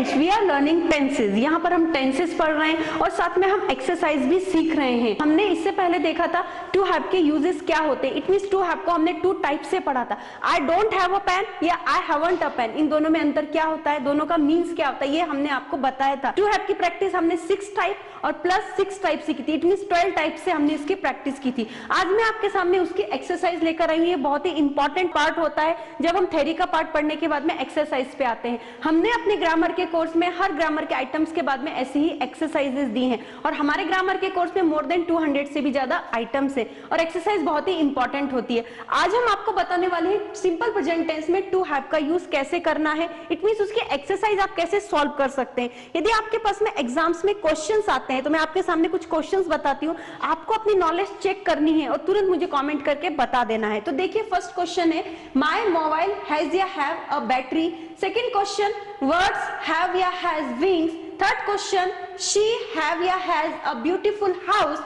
Friends, we are learning tenses. यहाँ पर हम टेंसेज पढ़ रहे हैं और साथ में हम एक्सरसाइज भी सीख रहे हैं। हमने इससे पहले देखा था टू हैव के यूजेस क्या होते हैं। इट मींस टू हैव को हमने टू टाइप से पढ़ा था, I don't have a pen या आई हैवंट अ पेन। इन दोनों में अंतर क्या होता है, दोनों का मीन्स क्या होता है, ये हमने आपको बताया था। टू हैव की प्रैक्टिस हमने 6 टाइप और प्लस 6 टाइप से की थी। इट मींस 12 टाइप से हमने इसकी प्रैक्टिस की थी। आज मैं आपके सामने उसकी एक्सरसाइज लेकर आई हूँ। ये बहुत ही इंपॉर्टेंट पार्ट होता है जब हम थ्योरी का पार्ट पढ़ने के बाद में एक्सरसाइज पे आते हैं। हमने अपने ग्रामर के कोर्स में हर ग्रामर के आइटम्स के बाद में ऐसी ही एक्सरसाइजेस दी हैं और हमारे ग्रामर के कोर्स में मोर देन 200 से भी ज्यादा आइटम्स है और एक्सरसाइज बहुत ही इंपॉर्टेंट होती है। आज हम आपको बताने वाले हैं सिंपल प्रेजेंट टेंस में टू हैव का यूज कैसे करना है। इट मींस उसकी एक्सरसाइज आप कैसे सॉल्व कर सकते हैं। यदि आपके पास में एग्जाम्स में क्वेश्चंस आते हैं तो मैं आपके सामने कुछ क्वेश्चंस बताती हूँ, आपको अपनी नॉलेज चेक करनी है और तुरंत मुझे कमेंट करके बता देना है। तो देखिए, फर्स्ट क्वेश्चन है माय मोबाइल हैज या have a battery. Second question birds have या has wings. Third question she have या has a beautiful house.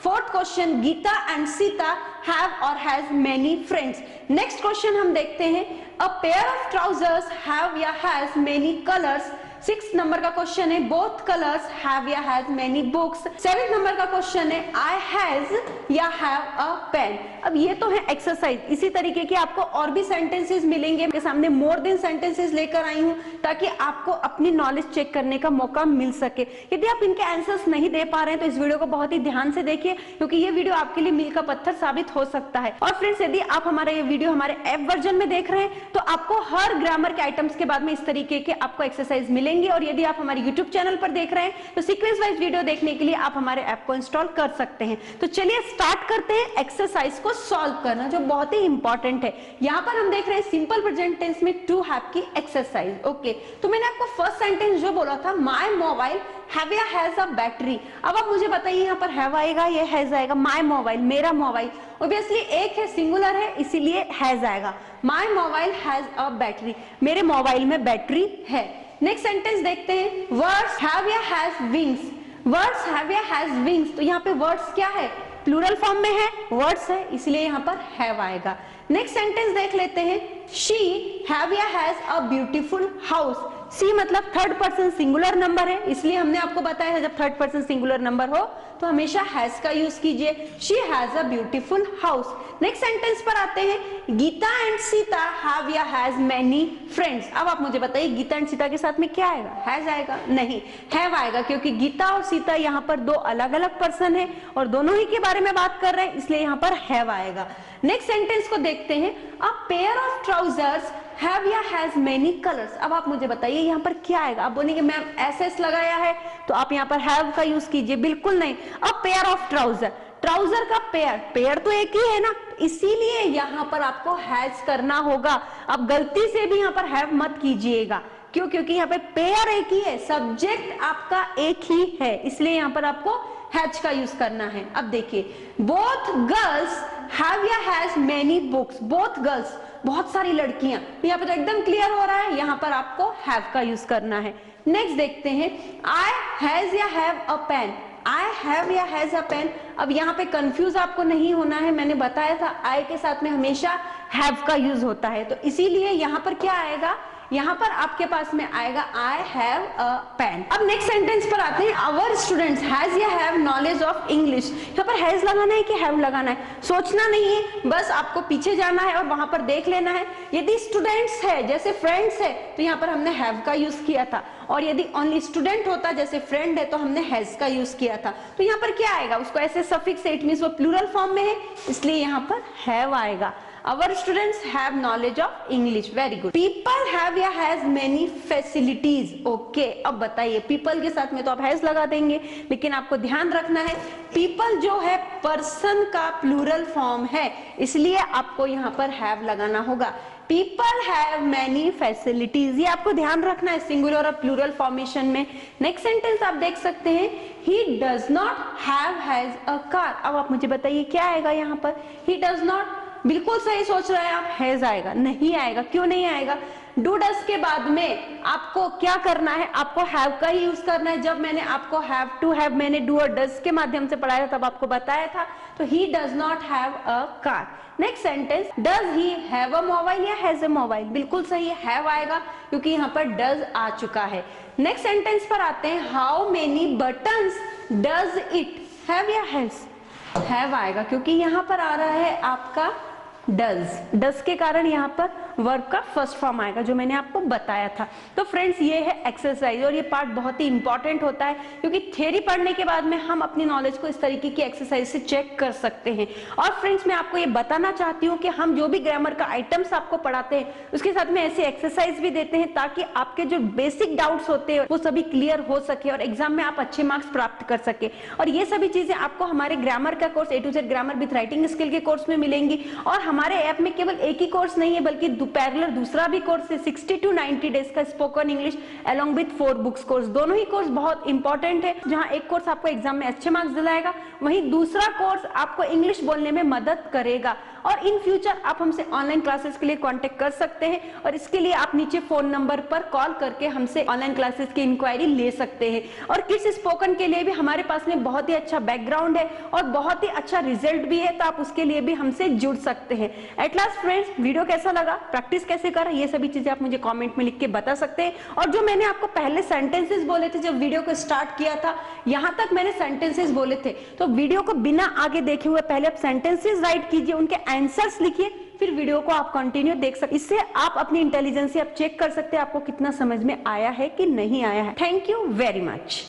Fourth question Geeta and Sita have और has many friends. Next question हम देखते हैं a pair of trousers have या has many colours. 6 number का क्वेश्चन है बोथ कलर्स हैव या हैज मेनी बुक्स। 7 नंबर का क्वेश्चन है आई हैज या हैव अ पेन। अब ये तो है एक्सरसाइज। इसी तरीके के आपको और भी सेंटेंसेस मिलेंगे। मेरे सामने मोर देन सेंटेंसेस लेकर आई हूं ताकि आपको अपनी नॉलेज चेक करने का मौका मिल सके। यदि आप इनके आंसर्स नहीं दे पा रहे हैं तो इस वीडियो को बहुत ही ध्यान से देखिए, क्योंकि ये वीडियो आपके लिए मील का पत्थर साबित हो सकता है। और फ्रेंड्स, यदि आप हमारा ये वीडियो हमारे ऐप वर्जन में देख रहे हैं तो आपको हर ग्रामर के आइटम्स के बाद में इस तरीके के आपको एक्सरसाइज मिलेंगे। और यदि आप हमारे YouTube चैनल पर देख रहे हैं तो सीक्वेंस वाइज वीडियो देखने के लिए आप हमारे ऐप को इंस्टॉल कर सकते हैं। तो चलिए स्टार्ट करते हैं एक्सरसाइज को सॉल्व करना, जो बहुत ही इंपॉर्टेंट है। यहां पर हम देख रहे हैं सिंपल प्रेजेंट टेंस में टू हैव की एक्सरसाइज। ओके, तो मैंने आपको फर्स्ट सेंटेंस जो बोला था माय मोबाइल हैव या हैज अ बैटरी। अब आप मुझे बताइए यहाँ पर हैव आएगा या हैज आएगा। माय मोबाइल, मेरा मोबाइल, ऑब्वियसली एक है, सिंगुलर है, इसीलिए हैज आएगा। My mobile has a battery, मेरे मोबाइल में बैटरी है। नेक्स्ट सेंटेंस देखते हैं वर्ड्स हैव या हैज विंग्स। वर्ड्स हैव या हैज विंग्स, तो यहाँ पे वर्ड्स क्या है, प्लूरल फॉर्म में है, वर्ड्स है, इसलिए यहाँ पर हैव आएगा। नेक्स्ट सेंटेंस देख लेते हैं शी हैव या हैज अ ब्यूटीफुल हाउस। सी मतलब थर्ड पर्सन सिंगुलर नंबर है, इसलिए हमने आपको बताया है जब थर्ड पर्सन सिंगुलर नंबर हो तो हमेशा हैज का यूज कीजिए। She has a beautiful house. Next sentence पर आते हैं गीता एंड सीता हैव या हैज मेनी फ्रेंड्स। अब आप मुझे बताइए गीता एंड सीता के साथ में क्या आएगा, हैज आएगा? नहीं, हैव आएगा, क्योंकि गीता और सीता यहाँ पर दो अलग अलग पर्सन है और दोनों ही के बारे में बात कर रहे हैं, इसलिए यहाँ पर हैव आएगा। नेक्स्ट सेंटेंस को देखते हैं a pair of trousers have या हैज मेनी कलर्स। अब आप मुझे बताइए यहाँ पर क्या आएगा। आप बोलेंगे मैम एस लगाया है तो आप यहाँ पर हैव का यूज कीजिए, बिल्कुल नहीं। अ पेयर ऑफ ट्राउजर, ट्राउजर का पेयर, पेयर तो एक ही है ना, इसीलिए यहाँ पर आपको हैज करना होगा। आप गलती से भी यहाँ पर हैव मत कीजिएगा, क्यों? क्योंकि यहाँ पे पेयर एक ही है, सब्जेक्ट आपका एक ही है, इसलिए यहाँ पर आपको हैज का यूज करना है। अब देखिए बोथ गर्ल्स हैव या has many books. Both girls, बहुत सारी लड़कियां, यहाँ पे तो एकदम क्लियर हो रहा है, यहाँ पर आपको हैव का यूज करना है। नेक्स्ट देखते हैं आई हैज या have a pen. I have या हैज अ पेन। अब यहाँ पे कंफ्यूज आपको नहीं होना है, मैंने बताया था आई के साथ में हमेशा हैव का यूज होता है, तो इसीलिए यहाँ पर क्या आएगा, यहाँ पर आपके पास में आएगा आई हैव अ पेन। अब नेक्स्ट सेंटेंस पर आते हैं आवर स्टूडेंट्स हैज या हैव नॉलेज ऑफ इंग्लिश। यहाँ पर हैज लगाना है कि हैव लगाना है, सोचना नहीं है, बस आपको पीछे जाना है और वहां पर देख लेना है। यदि स्टूडेंट्स है जैसे फ्रेंड्स है तो यहाँ पर हमने हैव का यूज किया था, और यदि ओनली स्टूडेंट होता जैसे फ्रेंड है तो हमने हैज का यूज किया था। तो यहाँ पर क्या आएगा, उसको ऐसे सफिक्स है, इट मींस वो प्लूरल फॉर्म में है, इसलिए यहाँ पर हैव आएगा। Our students have knowledge of English. Very good. People have या has many facilities. Okay. अब बताइए people के साथ में तो आप has लगा देंगे, लेकिन आपको ध्यान रखना है people जो है person का plural form है, इसलिए आपको यहाँ पर have लगाना होगा। People have many facilities, ये आपको ध्यान रखना है सिंगुलर और प्लूरल फॉर्मेशन में। नेक्स्ट सेंटेंस आप देख सकते हैं he does not have has a car। अब आप मुझे बताइए क्या आएगा यहाँ पर, he does not, बिल्कुल सही सोच रहे हैं आप, हैज आएगा? नहीं आएगा। क्यों नहीं आएगा? डू डस के बाद में आपको क्या करना है, आपको हैव का ही यूज करना है। जब मैंने आपको हैव टू हैव मैंने डू और डस के माध्यम से पढ़ाया था तब आपको बताया था, तो तो he does not have a car. Next sentence, does he have a mobile या has a mobile? बिल्कुल सही है, have आएगा क्योंकि यहाँ पर does आ चुका है। नेक्स्ट सेंटेंस पर आते हैं, how many buttons does it have या has? have आएगा क्योंकि यहाँ पर आ रहा है आपका does के कारण यहाँ पर वर्ब का फर्स्ट फॉर्म आएगा जो मैंने आपको बताया था। तो फ्रेंड्स ये है एक्सरसाइज और ये पार्ट बहुत ही इंपॉर्टेंट होता है क्योंकि थ्योरी पढ़ने के बाद में हम अपनी नॉलेज को इस तरीके की एक्सरसाइज से चेक कर सकते हैं। और फ्रेंड्स मैं आपको ये बताना चाहती हूँ कि हम जो भी ग्रामर का आइटम्स आपको पढ़ाते हैं उसके साथ में ऐसी एक्सरसाइज भी देते हैं ताकि आपके जो बेसिक डाउट्स होते हैं वो सभी क्लियर हो सके और एग्जाम में आप अच्छे मार्क्स प्राप्त कर सके। और ये सभी चीजें आपको हमारे ग्रामर का course A to Z grammar with writing skill के कोर्स में मिलेंगी। और हमारे ऐप में केवल एक ही कोर्स नहीं है बल्कि पैरेलल दूसरा भी कोर्स है 60 to 90 डेज का spoken English along with 4 books course. दोनों ही कोर्स बहुत इंपॉर्टेंट है, जहां एक कोर्स आपको एग्जाम में अच्छे मार्क्स दिलाएगा, वहीं दूसरा कोर्स आपको इंग्लिश बोलने में मदद करेगा। और इन फ्यूचर आप हमसे ऑनलाइन क्लासेस के लिए कांटेक्ट कर सकते हैं और इसके लिए आप नीचे फोन नंबर पर कॉल करके हमसे ऑनलाइन क्लासेस की इंक्वायरी ले सकते हैं। और किड्स स्पोकन के लिए भी हमारे पास में बहुत ही अच्छा बैकग्राउंड है और बहुत ही अच्छा रिजल्ट भी है, तो आप उसके लिए भी हमसे जुड़ सकते हैं। एट लास्ट फ्रेंड्स, वीडियो कैसा लगा, प्रैक्टिस कैसे करा, ये सभी चीजें आप मुझे कमेंट में लिख के बता सकते हैं। और जो मैंने आपको पहले सेंटेंसेस बोले थे जब वीडियो को स्टार्ट किया था, यहां तक मैंने सेंटेंसेस बोले थे, तो वीडियो को बिना आगे देखे हुए पहले आप सेंटेंसेस राइट कीजिए, उनके आंसर्स लिखिए, फिर वीडियो को आप कंटिन्यू देख सकते। इससे आप अपनी इंटेलिजेंस से आप चेक कर सकते हैं आपको कितना समझ में आया है कि नहीं आया है। Thank you very much.